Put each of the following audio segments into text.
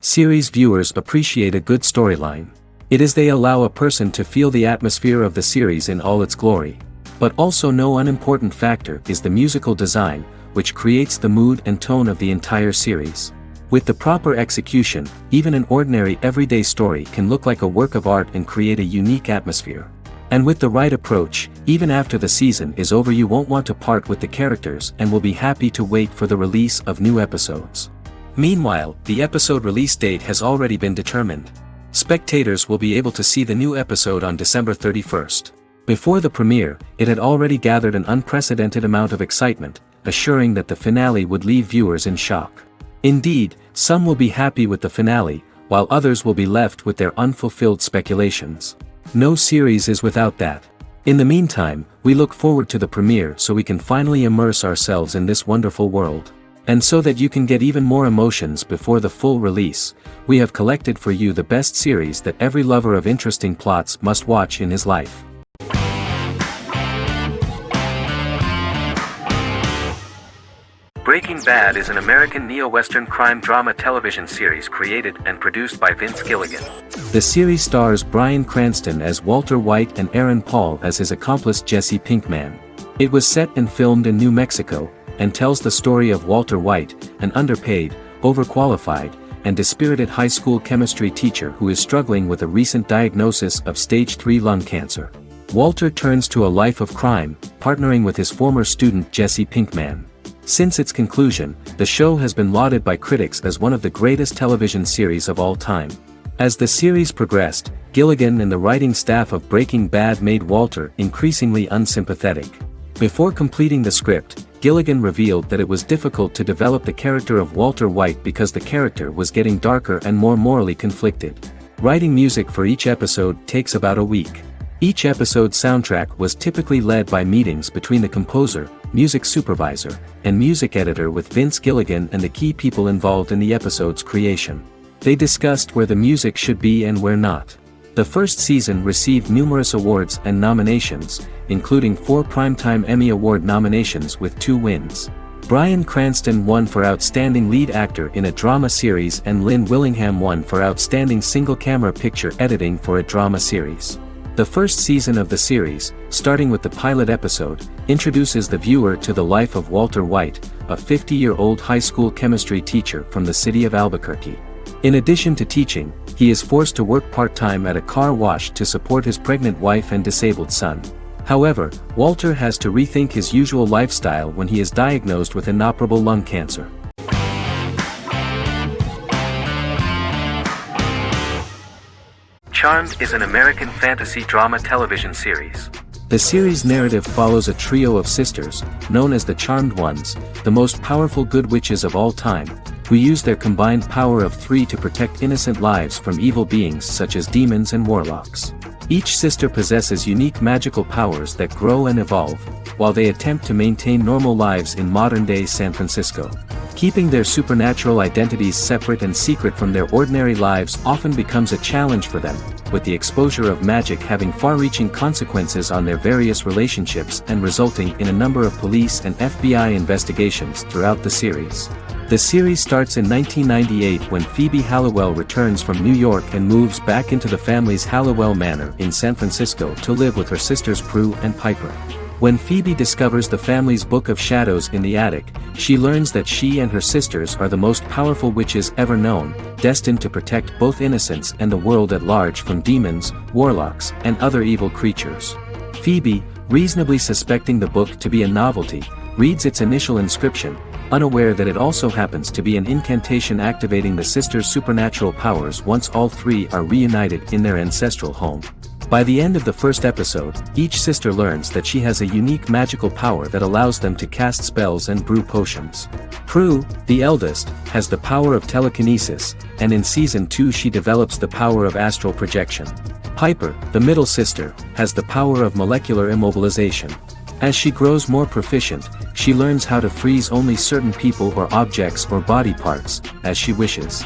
Series viewers appreciate a good storyline. It is they allow a person to feel the atmosphere of the series in all its glory. But also no unimportant factor is the musical design, which creates the mood and tone of the entire series. With the proper execution, even an ordinary everyday story can look like a work of art and create a unique atmosphere. And with the right approach, even after the season is over you won't want to part with the characters and will be happy to wait for the release of new episodes. Meanwhile, the episode release date has already been determined. Spectators will be able to see the new episode on December 31st. Before the premiere, it had already gathered an unprecedented amount of excitement, assuring that the finale would leave viewers in shock. Indeed, some will be happy with the finale, while others will be left with their unfulfilled speculations. No series is without that. In the meantime, we look forward to the premiere so we can finally immerse ourselves in this wonderful world. And so that you can get even more emotions before the full release, we have collected for you the best series that every lover of interesting plots must watch in his life. Breaking Bad is an American neo-Western crime drama television series created and produced by Vince Gilligan. The series stars Bryan Cranston as Walter White and Aaron Paul as his accomplice Jesse Pinkman. It was set and filmed in New Mexico, and tells the story of Walter White, an underpaid, overqualified, and dispirited high school chemistry teacher who is struggling with a recent diagnosis of stage 3 lung cancer. Walter turns to a life of crime, partnering with his former student Jesse Pinkman. Since its conclusion, the show has been lauded by critics as one of the greatest television series of all time. As the series progressed, Gilligan and the writing staff of Breaking Bad made Walter increasingly unsympathetic. Before completing the script, Gilligan revealed that it was difficult to develop the character of Walter White because the character was getting darker and more morally conflicted. Writing music for each episode takes about a week. Each episode's soundtrack was typically led by meetings between the composer, music supervisor, and music editor with Vince Gilligan and the key people involved in the episode's creation. They discussed where the music should be and where not. The first season received numerous awards and nominations, including 4 Primetime Emmy Award nominations with 2 wins. Bryan Cranston won for Outstanding Lead Actor in a Drama Series and Lynn Willingham won for Outstanding Single-Camera Picture Editing for a Drama Series. The first season of the series, starting with the pilot episode, introduces the viewer to the life of Walter White, a 50-year-old high school chemistry teacher from the city of Albuquerque. In addition to teaching, he is forced to work part-time at a car wash to support his pregnant wife and disabled son. However, Walter has to rethink his usual lifestyle when he is diagnosed with inoperable lung cancer. Charmed is an American fantasy drama television series. The series' narrative follows a trio of sisters, known as the Charmed Ones, the most powerful good witches of all time, who use their combined power of 3 to protect innocent lives from evil beings such as demons and warlocks. Each sister possesses unique magical powers that grow and evolve, while they attempt to maintain normal lives in modern-day San Francisco. Keeping their supernatural identities separate and secret from their ordinary lives often becomes a challenge for them, with the exposure of magic having far-reaching consequences on their various relationships and resulting in a number of police and FBI investigations throughout the series. The series starts in 1998 when Phoebe Halliwell returns from New York and moves back into the family's Halliwell Manor in San Francisco to live with her sisters Prue and Piper. When Phoebe discovers the family's Book of Shadows in the attic, she learns that she and her sisters are the most powerful witches ever known, destined to protect both innocents and the world at large from demons, warlocks, and other evil creatures. Phoebe, reasonably suspecting the book to be a novelty, reads its initial inscription, unaware that it also happens to be an incantation activating the sisters' supernatural powers once all 3 are reunited in their ancestral home. By the end of the first episode, each sister learns that she has a unique magical power that allows them to cast spells and brew potions. Prue, the eldest, has the power of telekinesis, and in Season 2 she develops the power of astral projection. Piper, the middle sister, has the power of molecular immobilization. As she grows more proficient, she learns how to freeze only certain people or objects or body parts, as she wishes.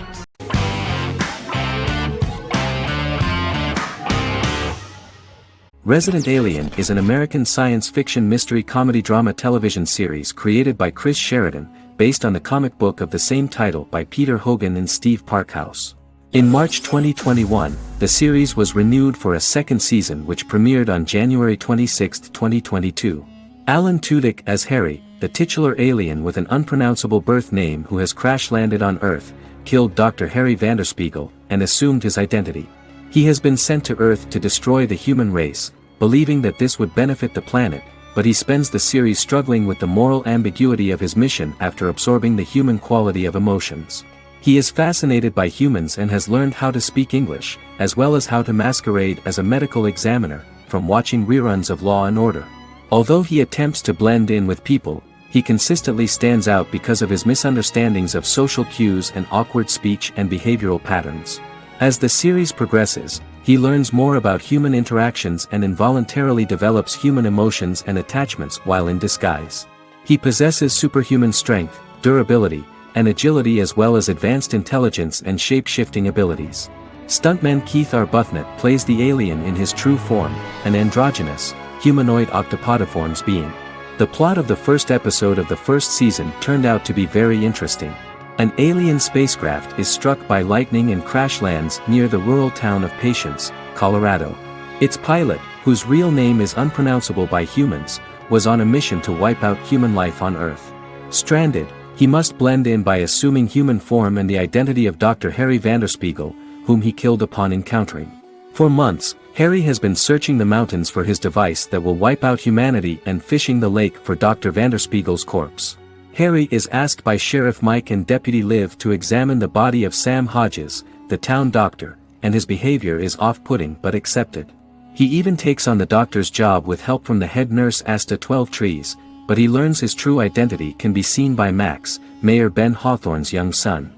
Resident Alien is an American science fiction mystery comedy drama television series created by Chris Sheridan, based on the comic book of the same title by Peter Hogan and Steve Parkhouse. In March 2021, the series was renewed for a second season which premiered on January 26, 2022. Alan Tudyk as Harry, the titular alien with an unpronounceable birth name who has crash-landed on Earth, killed Dr. Harry Vanderspiegel, and assumed his identity. He has been sent to Earth to destroy the human race, believing that this would benefit the planet, but he spends the series struggling with the moral ambiguity of his mission after absorbing the human quality of emotions. He is fascinated by humans and has learned how to speak English, as well as how to masquerade as a medical examiner, from watching reruns of Law & Order. Although he attempts to blend in with people, he consistently stands out because of his misunderstandings of social cues and awkward speech and behavioral patterns. As the series progresses, he learns more about human interactions and involuntarily develops human emotions and attachments while in disguise. He possesses superhuman strength, durability, and agility as well as advanced intelligence and shape-shifting abilities. Stuntman Keith Arbuthnot plays the alien in his true form, an androgynous, humanoid octopodiforms being. The plot of the first episode of the first season turned out to be very interesting. An alien spacecraft is struck by lightning and crash lands near the rural town of Patience, Colorado. Its pilot, whose real name is unpronounceable by humans, was on a mission to wipe out human life on Earth. Stranded, he must blend in by assuming human form and the identity of Dr. Harry Vanderspiegel, whom he killed upon encountering. For months, Harry has been searching the mountains for his device that will wipe out humanity and fishing the lake for Dr. Vanderspiegel's corpse. Harry is asked by Sheriff Mike and Deputy Liv to examine the body of Sam Hodges, the town doctor, and his behavior is off-putting but accepted. He even takes on the doctor's job with help from the head nurse Asta 12 Trees, but he learns his true identity can be seen by Max, Mayor Ben Hawthorne's young son.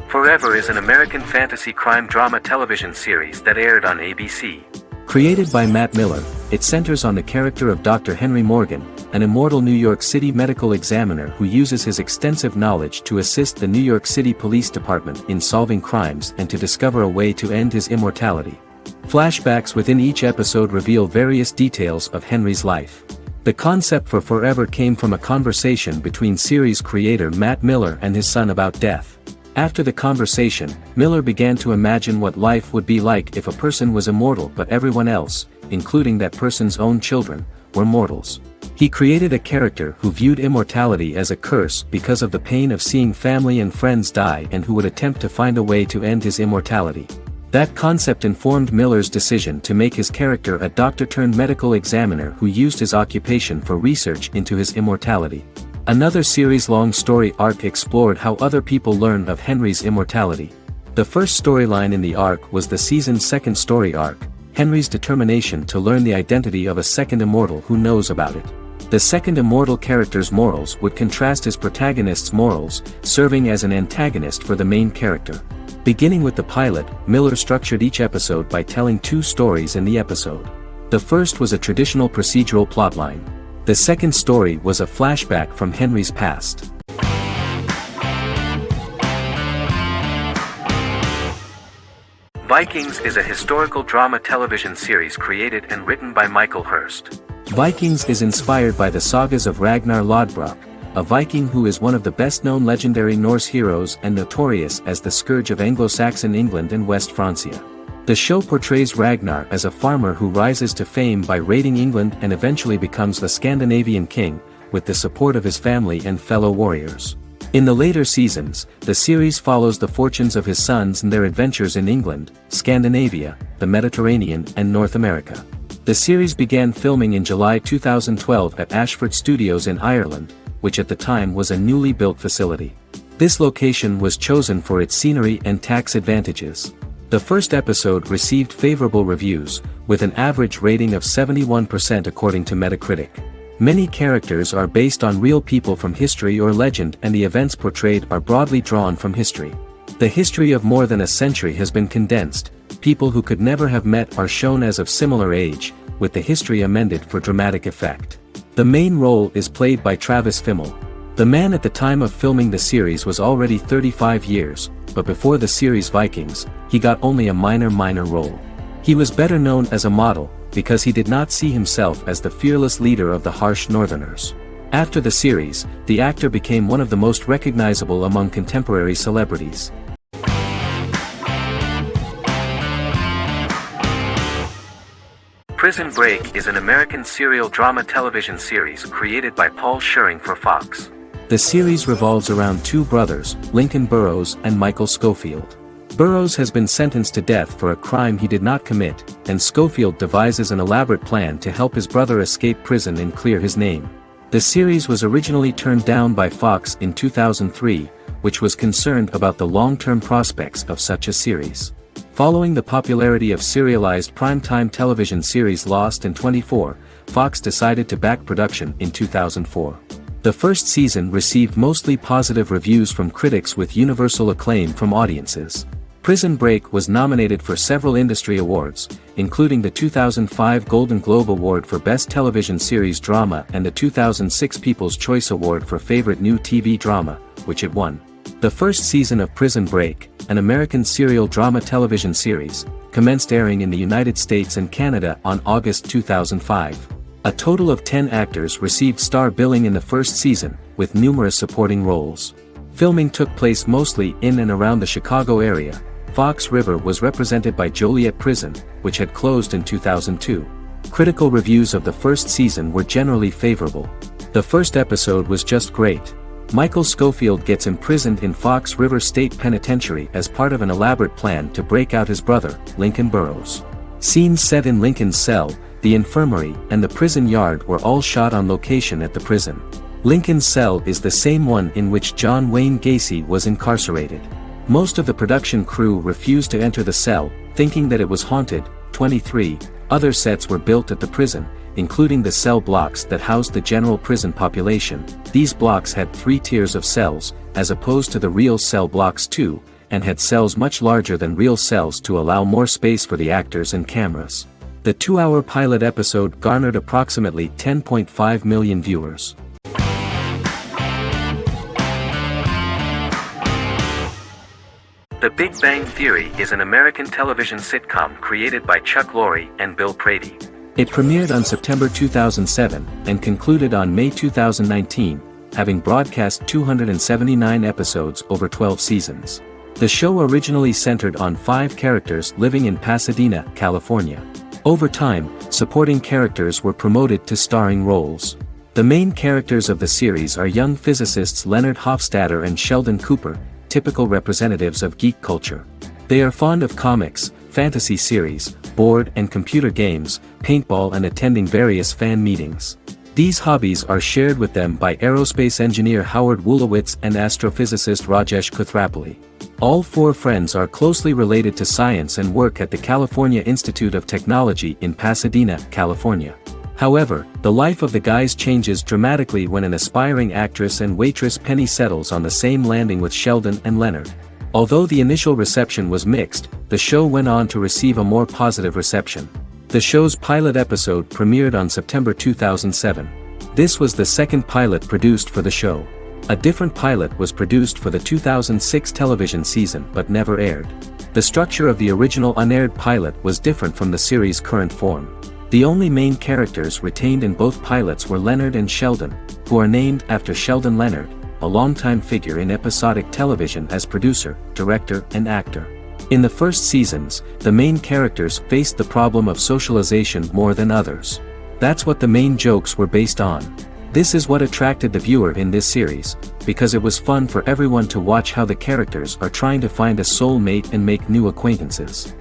Forever is an American fantasy crime drama television series that aired on ABC. Created by Matt Miller, it centers on the character of Dr. Henry Morgan, an immortal New York City medical examiner who uses his extensive knowledge to assist the New York City Police Department in solving crimes and to discover a way to end his immortality. Flashbacks within each episode reveal various details of Henry's life. The concept for Forever came from a conversation between series creator Matt Miller and his son about death. After the conversation, Miller began to imagine what life would be like if a person was immortal but everyone else, including that person's own children, were mortals. He created a character who viewed immortality as a curse because of the pain of seeing family and friends die and who would attempt to find a way to end his immortality. That concept informed Miller's decision to make his character a doctor-turned-medical examiner who used his occupation for research into his immortality. Another series-long story arc explored how other people learned of Henry's immortality. The first storyline in the arc was the season's second story arc, Henry's determination to learn the identity of a second immortal who knows about it. The second immortal character's morals would contrast his protagonist's morals, serving as an antagonist for the main character. Beginning with the pilot, Miller structured each episode by telling two stories in the episode. The first was a traditional procedural plotline. The second story was a flashback from Henry's past. Vikings is a historical drama television series created and written by Michael Hurst. Vikings is inspired by the sagas of Ragnar Lodbrok, a Viking who is one of the best-known legendary Norse heroes and notorious as the scourge of Anglo-Saxon England and West Francia. The show portrays Ragnar as a farmer who rises to fame by raiding England and eventually becomes the Scandinavian king, with the support of his family and fellow warriors. In the later seasons, the series follows the fortunes of his sons and their adventures in England, Scandinavia, the Mediterranean and North America. The series began filming in July 2012 at Ashford Studios in Ireland, which at the time was a newly built facility. This location was chosen for its scenery and tax advantages. The first episode received favorable reviews, with an average rating of 71% according to Metacritic. Many characters are based on real people from history or legend and the events portrayed are broadly drawn from history. The history of more than a century has been condensed, people who could never have met are shown as of similar age, with the history amended for dramatic effect. The main role is played by Travis Fimmel. The man at the time of filming the series was already 35 years, but before the series Vikings, he got only a minor role. He was better known as a model, because he did not see himself as the fearless leader of the harsh Northerners. After the series, the actor became one of the most recognizable among contemporary celebrities. Prison Break is an American serial drama television series created by Paul Schering for Fox. The series revolves around two brothers, Lincoln Burrows and Michael Schofield. Burrows has been sentenced to death for a crime he did not commit, and Schofield devises an elaborate plan to help his brother escape prison and clear his name. The series was originally turned down by Fox in 2003, which was concerned about the long-term prospects of such a series. Following the popularity of serialized primetime television series Lost in 24, Fox decided to back production in 2004. The first season received mostly positive reviews from critics with universal acclaim from audiences. Prison Break was nominated for several industry awards, including the 2005 Golden Globe Award for Best Television Series Drama and the 2006 People's Choice Award for Favorite New TV Drama, which it won. The first season of Prison Break, an American serial drama television series, commenced airing in the United States and Canada on August 2005. A total of 10 actors received star billing in the first season, with numerous supporting roles. Filming took place mostly in and around the Chicago area. Fox River was represented by Joliet Prison, which had closed in 2002. Critical reviews of the first season were generally favorable. The first episode was just great. Michael Schofield gets imprisoned in Fox River State Penitentiary as part of an elaborate plan to break out his brother, Lincoln Burrows. Scenes set in Lincoln's cell, the infirmary, and the prison yard were all shot on location at the prison. Lincoln's cell is the same one in which John Wayne Gacy was incarcerated. Most of the production crew refused to enter the cell, thinking that it was haunted. 23 other sets were built at the prison, including the cell blocks that housed the general prison population. These blocks had 3 tiers of cells, as opposed to the real cell blocks 2, and had cells much larger than real cells to allow more space for the actors and cameras. The 2-hour pilot episode garnered approximately 10.5 million viewers. The Big Bang Theory is an American television sitcom created by Chuck Lorre and Bill Prady. It premiered on September 2007 and concluded on May 2019, having broadcast 279 episodes over 12 seasons. The show originally centered on 5 characters living in Pasadena, California. Over time, supporting characters were promoted to starring roles. The main characters of the series are young physicists Leonard Hofstadter and Sheldon Cooper, typical representatives of geek culture. They are fond of comics, fantasy series, board and computer games, paintball, and attending various fan meetings. These hobbies are shared with them by aerospace engineer Howard Wolowitz and astrophysicist Rajesh Kuthrapalli. All 4 friends are closely related to science and work at the California Institute of Technology in Pasadena, California. However, the life of the guys changes dramatically when an aspiring actress and waitress Penny settles on the same landing with Sheldon and Leonard. Although the initial reception was mixed, the show went on to receive a more positive reception. The show's pilot episode premiered on September 2007. This was the second pilot produced for the show. A different pilot was produced for the 2006 television season but never aired. The structure of the original unaired pilot was different from the series' current form. The only main characters retained in both pilots were Leonard and Sheldon, who are named after Sheldon Leonard, a longtime figure in episodic television as producer, director, and actor. In the first seasons, the main characters faced the problem of socialization more than others. That's what the main jokes were based on. This is what attracted the viewer in this series, because it was fun for everyone to watch how the characters are trying to find a soulmate and make new acquaintances.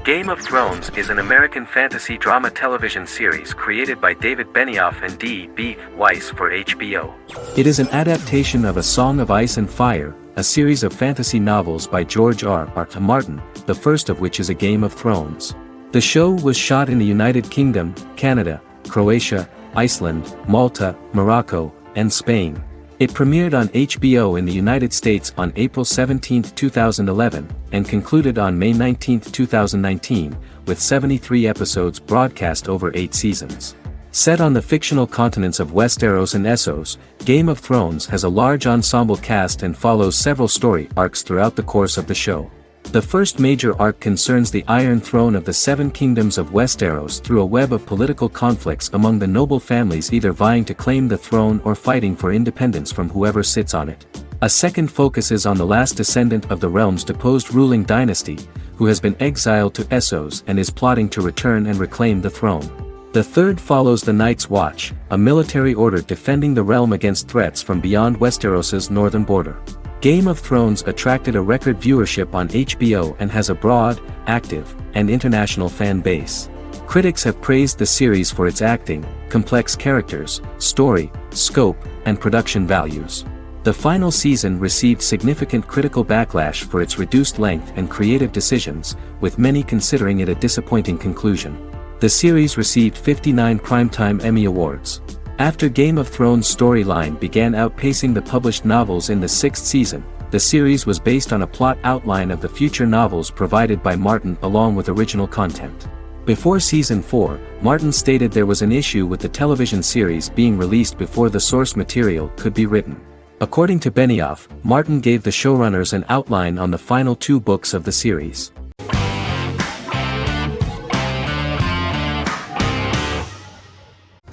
Game of Thrones is an American fantasy drama television series created by David Benioff and D.B. Weiss for HBO. It is an adaptation of A Song of Ice and Fire, a series of fantasy novels by George R.R. Martin, the first of which is A Game of Thrones. The show was shot in the United Kingdom, Canada, Croatia, Iceland, Malta, Morocco, and Spain. It premiered on HBO in the United States on April 17, 2011, and concluded on May 19, 2019, with 73 episodes broadcast over 8 seasons. Set on the fictional continents of Westeros and Essos, Game of Thrones has a large ensemble cast and follows several story arcs throughout the course of the show. The first major arc concerns the Iron Throne of the Seven Kingdoms of Westeros through a web of political conflicts among the noble families either vying to claim the throne or fighting for independence from whoever sits on it. A second focuses on the last descendant of the realm's deposed ruling dynasty, who has been exiled to Essos and is plotting to return and reclaim the throne. The third follows the Night's Watch, a military order defending the realm against threats from beyond Westeros's northern border. Game of Thrones attracted a record viewership on HBO and has a broad, active, and international fan base. Critics have praised the series for its acting, complex characters, story, scope, and production values. The final season received significant critical backlash for its reduced length and creative decisions, with many considering it a disappointing conclusion. The series received 59 Primetime Emmy Awards. After Game of Thrones' storyline began outpacing the published novels in the sixth season, the series was based on a plot outline of the future novels provided by Martin along with original content. Before Season 4, Martin stated there was an issue with the television series being released before the source material could be written. According to Benioff, Martin gave the showrunners an outline on the final 2 books of the series.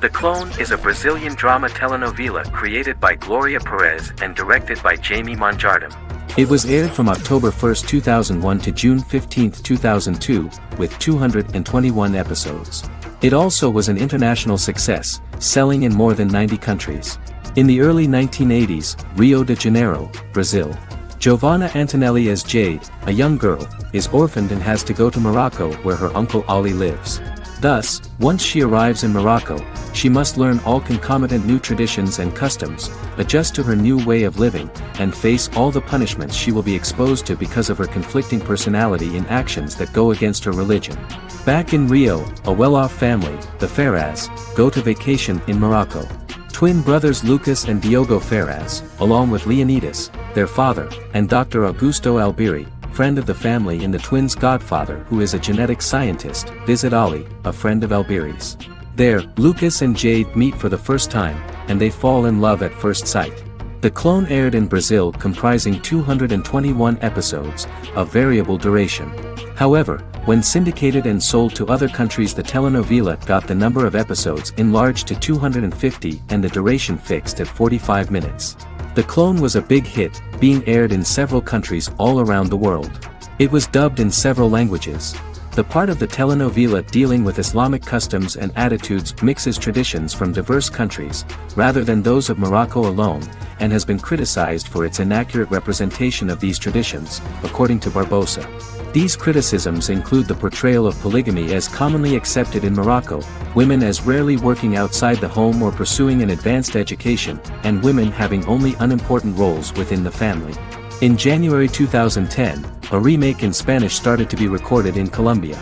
The Clone is a Brazilian drama telenovela created by Gloria Perez and directed by Jamie Monjardim. It was aired from October 1, 2001 to June 15, 2002, with 221 episodes. It also was an international success, selling in more than 90 countries. In the early 1980s, Rio de Janeiro, Brazil. Giovanna Antonelli as Jade, a young girl, is orphaned and has to go to Morocco where her uncle Ali lives. Thus, once she arrives in Morocco, she must learn all concomitant new traditions and customs, adjust to her new way of living, and face all the punishments she will be exposed to because of her conflicting personality in actions that go against her religion. Back in Rio, a well-off family, the Ferraz, go to vacation in Morocco. Twin brothers Lucas and Diogo Ferraz, along with Leonidas, their father, and Dr. Augusto Albiri, friend of the family and the twins' godfather who is a genetic scientist, visit Ali, a friend of Albiri's. There, Lucas and Jade meet for the first time, and they fall in love at first sight. The Clone aired in Brazil comprising 221 episodes, of variable duration. However, when syndicated and sold to other countries, the telenovela got the number of episodes enlarged to 250 and the duration fixed at 45 minutes. The Clone was a big hit, being aired in several countries all around the world. It was dubbed in several languages. The part of the telenovela dealing with Islamic customs and attitudes mixes traditions from diverse countries, rather than those of Morocco alone, and has been criticized for its inaccurate representation of these traditions, according to Barbosa. These criticisms include the portrayal of polygamy as commonly accepted in Morocco, women as rarely working outside the home or pursuing an advanced education, and women having only unimportant roles within the family. In January 2010, a remake in Spanish started to be recorded in Colombia.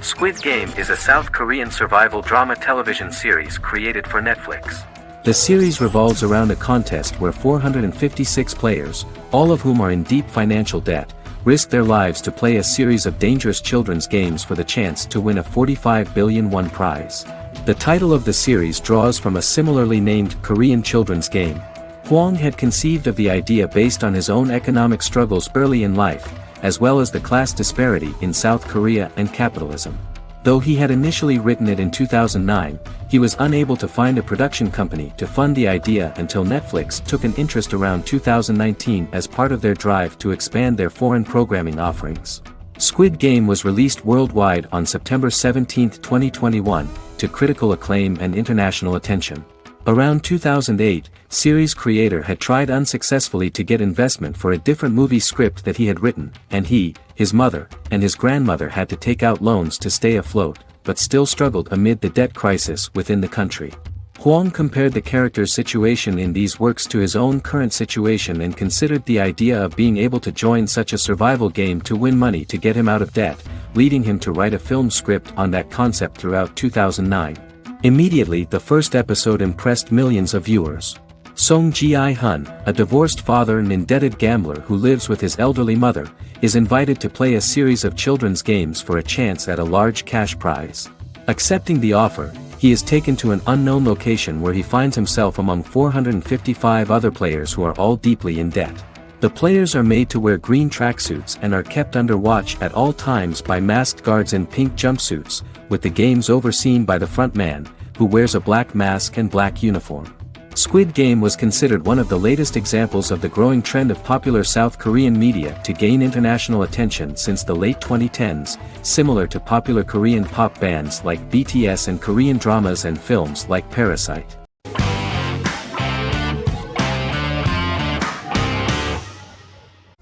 Squid Game is a South Korean survival drama television series created for Netflix. The series revolves around a contest where 456 players, all of whom are in deep financial debt, risk their lives to play a series of dangerous children's games for the chance to win a 45 billion won prize. The title of the series draws from a similarly named Korean children's game. Hwang had conceived of the idea based on his own economic struggles early in life, as well as the class disparity in South Korea and capitalism. Though he had initially written it in 2009, he was unable to find a production company to fund the idea until Netflix took an interest around 2019 as part of their drive to expand their foreign programming offerings. Squid Game was released worldwide on September 17, 2021, to critical acclaim and international attention. Around 2008, series creator had tried unsuccessfully to get investment for a different movie script that he had written, and he, his mother, and his grandmother had to take out loans to stay afloat, but still struggled amid the debt crisis within the country. Hwang compared the character's situation in these works to his own current situation and considered the idea of being able to join such a survival game to win money to get him out of debt, leading him to write a film script on that concept throughout 2009. Immediately, the first episode impressed millions of viewers. Song Ji-hun, a divorced father and indebted gambler who lives with his elderly mother, is invited to play a series of children's games for a chance at a large cash prize. Accepting the offer, he is taken to an unknown location where he finds himself among 455 other players who are all deeply in debt. The players are made to wear green tracksuits and are kept under watch at all times by masked guards in pink jumpsuits, with the games overseen by the front man, who wears a black mask and black uniform. Squid Game was considered one of the latest examples of the growing trend of popular South Korean media to gain international attention since the late 2010s, similar to popular Korean pop bands like BTS and Korean dramas and films like Parasite.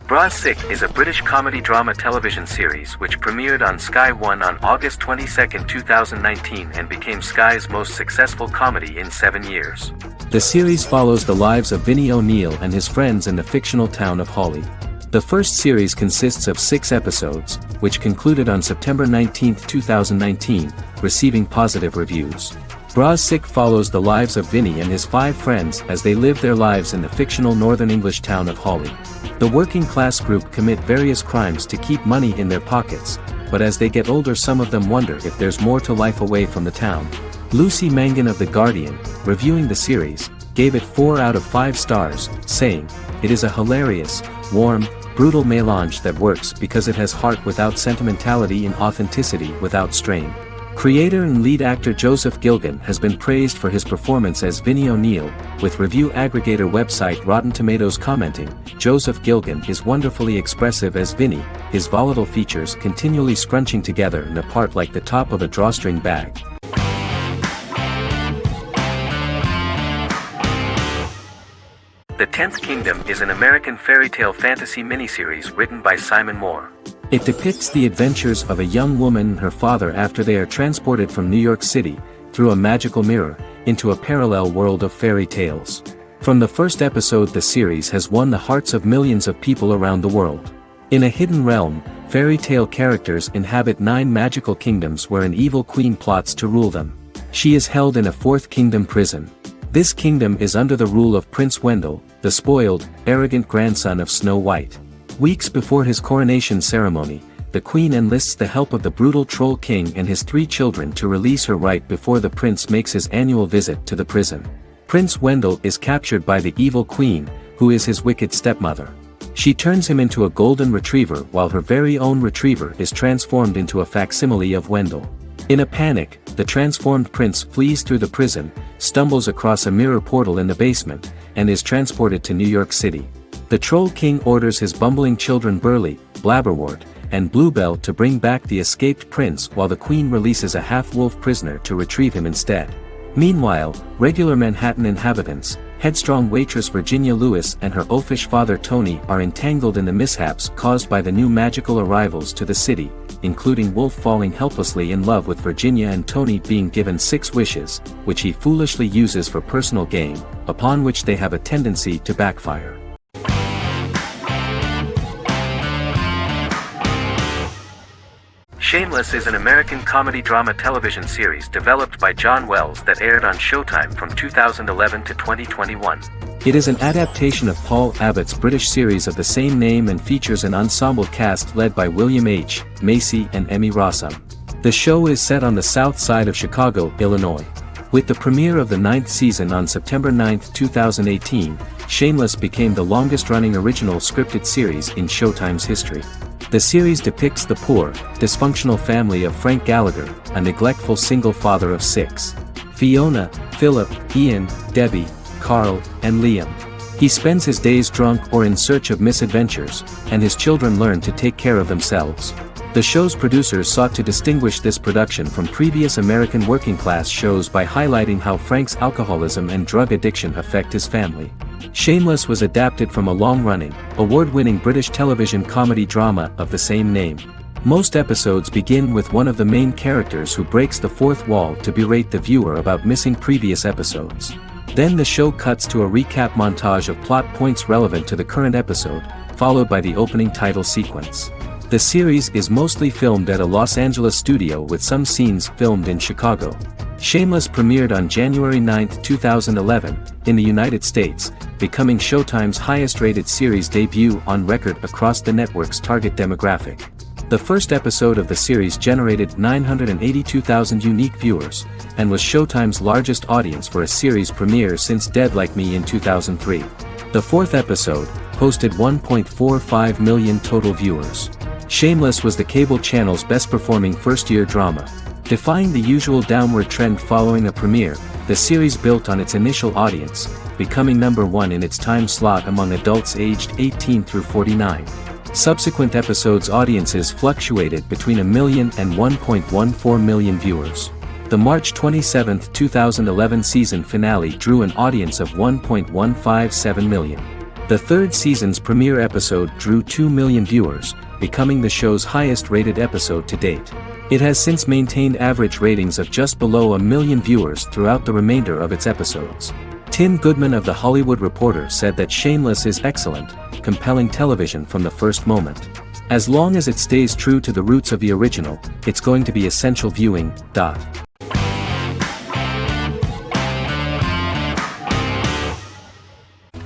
Bra Sick is a British comedy drama television series which premiered on Sky One on August 22, 2019 and became Sky's most successful comedy in 7 years. The series follows the lives of Vinny O'Neill and his friends in the fictional town of Hawley. The first series consists of 6 episodes, which concluded on September 19, 2019, receiving positive reviews. Bra Sick follows the lives of Vinny and his 5 friends as they live their lives in the fictional Northern English town of Hawley. The working class group commit various crimes to keep money in their pockets, but as they get older some of them wonder if there's more to life away from the town. Lucy Mangan of The Guardian, reviewing the series, gave it 4 out of 5 stars, saying, "It is a hilarious, warm, brutal melange that works because it has heart without sentimentality and authenticity without strain." Creator and lead actor Joseph Gilgun has been praised for his performance as Vinny O'Neill, with review aggregator website Rotten Tomatoes commenting, "Joseph Gilgun is wonderfully expressive as Vinny, his volatile features continually scrunching together and apart like the top of a drawstring bag." The Tenth Kingdom is an American fairy tale fantasy miniseries written by Simon Moore. It depicts the adventures of a young woman and her father after they are transported from New York City, through a magical mirror, into a parallel world of fairy tales. From the first episode the series has won the hearts of millions of people around the world. In a hidden realm, fairy tale characters inhabit 9 magical kingdoms where an evil queen plots to rule them. She is held in a 4th kingdom prison. This kingdom is under the rule of Prince Wendell, the spoiled, arrogant grandson of Snow White. Weeks before his coronation ceremony, the queen enlists the help of the brutal Troll King and his 3 children to release her right before the prince makes his annual visit to the prison. Prince Wendell is captured by the evil queen, who is his wicked stepmother. She turns him into a golden retriever while her very own retriever is transformed into a facsimile of Wendell. In a panic, the transformed prince flees through the prison, stumbles across a mirror portal in the basement, and is transported to New York City. The Troll King orders his bumbling children Burley, Blabberwort, and Bluebell to bring back the escaped prince while the queen releases a half-wolf prisoner to retrieve him instead. Meanwhile, regular Manhattan inhabitants, headstrong waitress Virginia Lewis and her oafish father Tony are entangled in the mishaps caused by the new magical arrivals to the city, including Wolf falling helplessly in love with Virginia and Tony being given 6 wishes, which he foolishly uses for personal gain, upon which they have a tendency to backfire. Shameless is an American comedy drama television series developed by John Wells that aired on Showtime from 2011 to 2021. It is an adaptation of Paul Abbott's British series of the same name and features an ensemble cast led by William H. Macy and Emmy Rossum. The show is set on the south side of Chicago, Illinois. With the premiere of the 9th season on September 9, 2018, Shameless became the longest-running original scripted series in Showtime's history. The series depicts the poor, dysfunctional family of Frank Gallagher, a neglectful single father of 6. Fiona, Philip, Ian, Debbie, Carl, and Liam. He spends his days drunk or in search of misadventures, and his children learn to take care of themselves. The show's producers sought to distinguish this production from previous American working-class shows by highlighting how Frank's alcoholism and drug addiction affect his family. Shameless was adapted from a long-running, award-winning British television comedy drama of the same name. Most episodes begin with one of the main characters who breaks the 4th wall to berate the viewer about missing previous episodes. Then the show cuts to a recap montage of plot points relevant to the current episode, followed by the opening title sequence. The series is mostly filmed at a Los Angeles studio with some scenes filmed in Chicago. Shameless premiered on January 9, 2011, in the United States, becoming Showtime's highest-rated series debut on record across the network's target demographic. The first episode of the series generated 982,000 unique viewers, and was Showtime's largest audience for a series premiere since Dead Like Me in 2003. The fourth episode posted 1.45 million total viewers. Shameless was the cable channel's best-performing first-year drama. Defying the usual downward trend following a premiere, the series built on its initial audience, becoming number one in its time slot among adults aged 18 through 49. Subsequent episodes' audiences fluctuated between 1 million and 1.14 million viewers. The March 27, 2011 season finale drew an audience of 1.157 million. The third season's premiere episode drew 2 million viewers, becoming the show's highest-rated episode to date. It has since maintained average ratings of just below 1 million viewers throughout the remainder of its episodes. Tim Goodman of The Hollywood Reporter said that Shameless is excellent, compelling television from the first moment. As long as it stays true to the roots of the original, it's going to be essential viewing.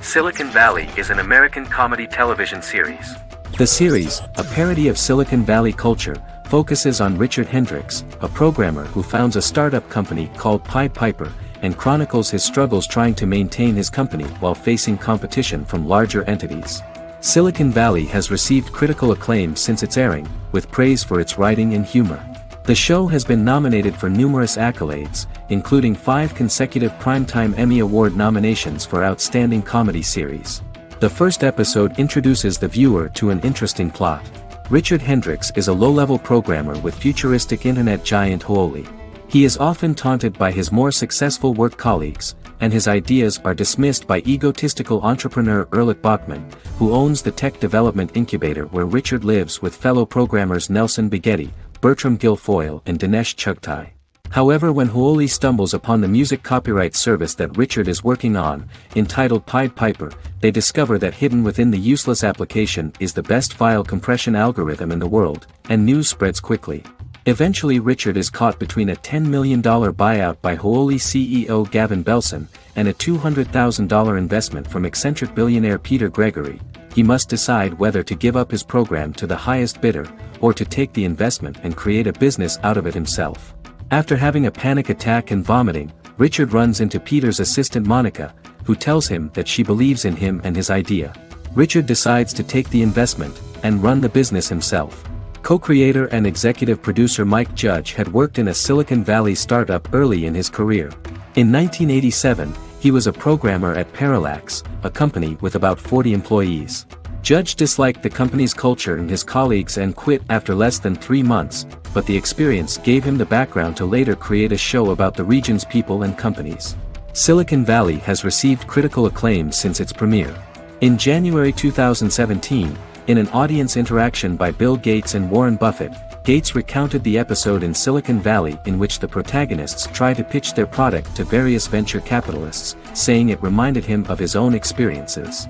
Silicon Valley is an American comedy television series. The series, a parody of Silicon Valley culture, focuses on Richard Hendricks, a programmer who founds a startup company called Pied Piper, and chronicles his struggles trying to maintain his company while facing competition from larger entities. Silicon Valley has received critical acclaim since its airing, with praise for its writing and humor. The show has been nominated for numerous accolades, including 5 consecutive Primetime Emmy Award nominations for Outstanding Comedy Series. The first episode introduces the viewer to an interesting plot. Richard Hendricks is a low-level programmer with futuristic internet giant Huoli. He is often taunted by his more successful work colleagues, and his ideas are dismissed by egotistical entrepreneur Erlich Bachman, who owns the tech development incubator where Richard lives with fellow programmers Nelson Bigetti, Bertram Guilfoyle and Dinesh Chugtai. However, when Huoli stumbles upon the music copyright service that Richard is working on, entitled Pied Piper, they discover that hidden within the useless application is the best file compression algorithm in the world, and news spreads quickly. Eventually Richard is caught between a $10 million buyout by Huoli CEO Gavin Belson, and a $200,000 investment from eccentric billionaire Peter Gregory. He must decide whether to give up his program to the highest bidder, or to take the investment and create a business out of it himself. After having a panic attack and vomiting, Richard runs into Peter's assistant Monica, who tells him that she believes in him and his idea. Richard decides to take the investment, and run the business himself. Co-creator and executive producer Mike Judge had worked in a Silicon Valley startup early in his career. In 1987, he was a programmer at Parallax, a company with about 40 employees. Judge disliked the company's culture and his colleagues and quit after less than 3 months, but the experience gave him the background to later create a show about the region's people and companies. Silicon Valley has received critical acclaim since its premiere. In January 2017, in an audience interaction by Bill Gates and Warren Buffett, Gates recounted the episode in Silicon Valley in which the protagonists try to pitch their product to various venture capitalists, saying it reminded him of his own experiences.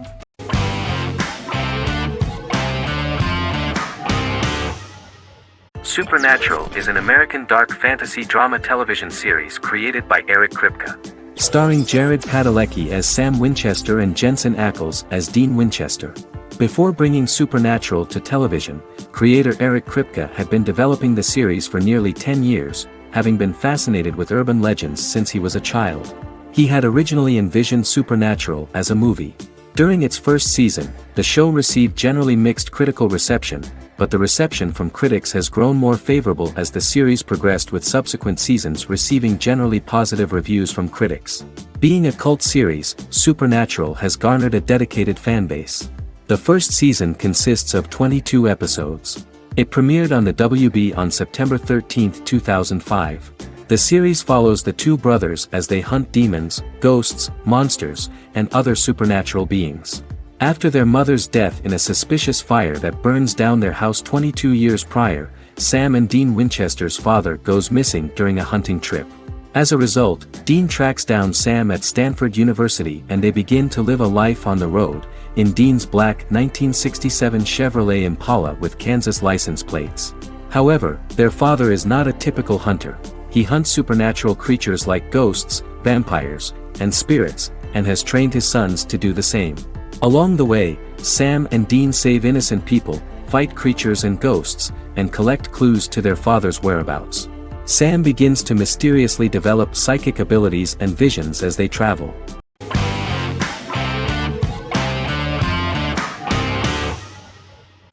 Supernatural is an American dark fantasy drama television series created by Eric Kripke. Starring Jared Padalecki as Sam Winchester and Jensen Ackles as Dean Winchester. Before bringing Supernatural to television, creator Eric Kripke had been developing the series for nearly 10 years, having been fascinated with urban legends since he was a child. He had originally envisioned Supernatural as a movie. During its first season, the show received generally mixed critical reception, but the reception from critics has grown more favorable as the series progressed, with subsequent seasons receiving generally positive reviews from critics. Being a cult series, Supernatural has garnered a dedicated fanbase. The first season consists of 22 episodes. It premiered on the WB on September 13, 2005. The series follows the two brothers as they hunt demons, ghosts, monsters, and other supernatural beings. After their mother's death in a suspicious fire that burns down their house 22 years prior, Sam and Dean Winchester's father goes missing during a hunting trip. As a result, Dean tracks down Sam at Stanford University and they begin to live a life on the road, in Dean's black 1967 Chevrolet Impala with Kansas license plates. However, their father is not a typical hunter. He hunts supernatural creatures like ghosts, vampires, and spirits, and has trained his sons to do the same. Along the way, Sam and Dean save innocent people, fight creatures and ghosts, and collect clues to their father's whereabouts. Sam begins to mysteriously develop psychic abilities and visions as they travel.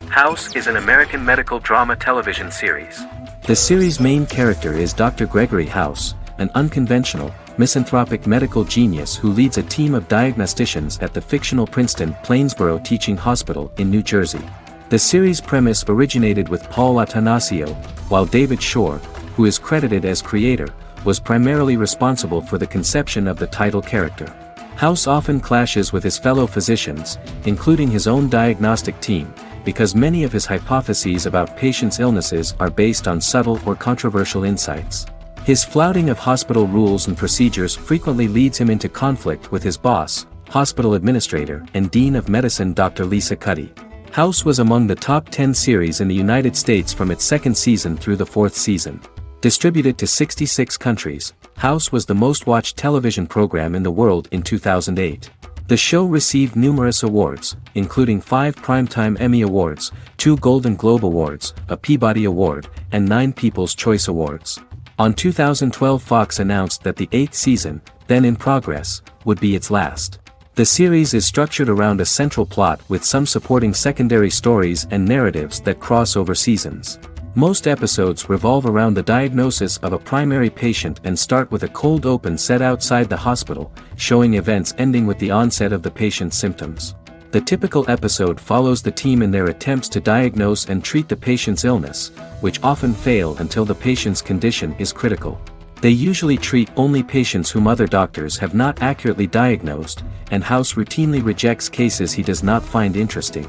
House is an American medical drama television series. The series' main character is Dr. Gregory House, an unconventional, misanthropic medical genius who leads a team of diagnosticians at the fictional Princeton Plainsboro Teaching Hospital in New Jersey. The series' premise originated with Paul Attanasio, while David Shore, who is credited as creator, was primarily responsible for the conception of the title character. House often clashes with his fellow physicians, including his own diagnostic team, because many of his hypotheses about patients' illnesses are based on subtle or controversial insights. His flouting of hospital rules and procedures frequently leads him into conflict with his boss, hospital administrator and dean of medicine Dr. Lisa Cuddy. House was among the top 10 series in the United States from its second season through the fourth season. Distributed to 66 countries, House was the most-watched television program in the world in 2008. The show received numerous awards, including 5 Primetime Emmy Awards, 2 Golden Globe Awards, a Peabody Award, and 9 People's Choice Awards. On 2012, Fox announced that the 8th season, then in progress, would be its last. The series is structured around a central plot with some supporting secondary stories and narratives that cross over seasons. Most episodes revolve around the diagnosis of a primary patient and start with a cold open set outside the hospital, showing events ending with the onset of the patient's symptoms. The typical episode follows the team in their attempts to diagnose and treat the patient's illness, which often fail until the patient's condition is critical. They usually treat only patients whom other doctors have not accurately diagnosed, and House routinely rejects cases he does not find interesting.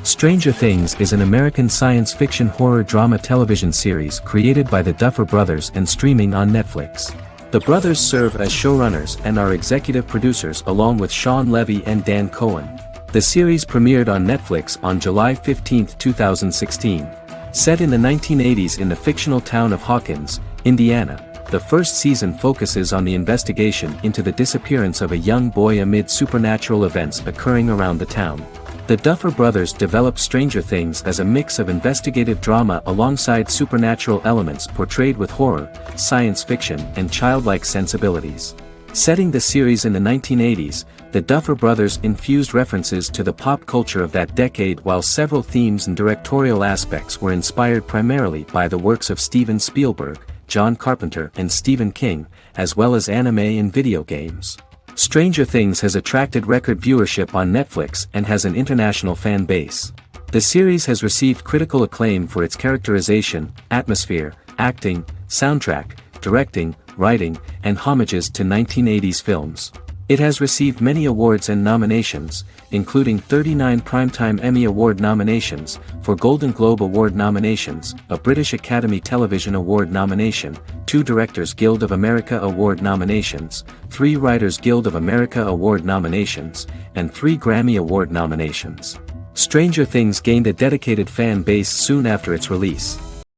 Stranger Things is an American science fiction horror drama television series created by the Duffer Brothers and streaming on Netflix. The brothers serve as showrunners and are executive producers along with Sean Levy and Dan Cohen. The series premiered on Netflix on July 15, 2016. Set in the 1980s in the fictional town of Hawkins, Indiana, the first season focuses on the investigation into the disappearance of a young boy amid supernatural events occurring around the town. The Duffer Brothers developed Stranger Things as a mix of investigative drama alongside supernatural elements portrayed with horror, science fiction, and childlike sensibilities. Setting the series in the 1980s, the Duffer Brothers infused references to the pop culture of that decade, while several themes and directorial aspects were inspired primarily by the works of Steven Spielberg, John Carpenter, and Stephen King, as well as anime and video games. Stranger Things has attracted record viewership on Netflix and has an international fan base. The series has received critical acclaim for its characterization, atmosphere, acting, soundtrack, directing, writing, and homages to 1980s films. It has received many awards and nominations, including 39 Primetime Emmy Award nominations, 4 Golden Globe Award nominations, a British Academy Television Award nomination, 2 Directors Guild of America Award nominations, 3 Writers Guild of America Award nominations, and 3 Grammy Award nominations. Stranger Things gained a dedicated fan base soon after its release.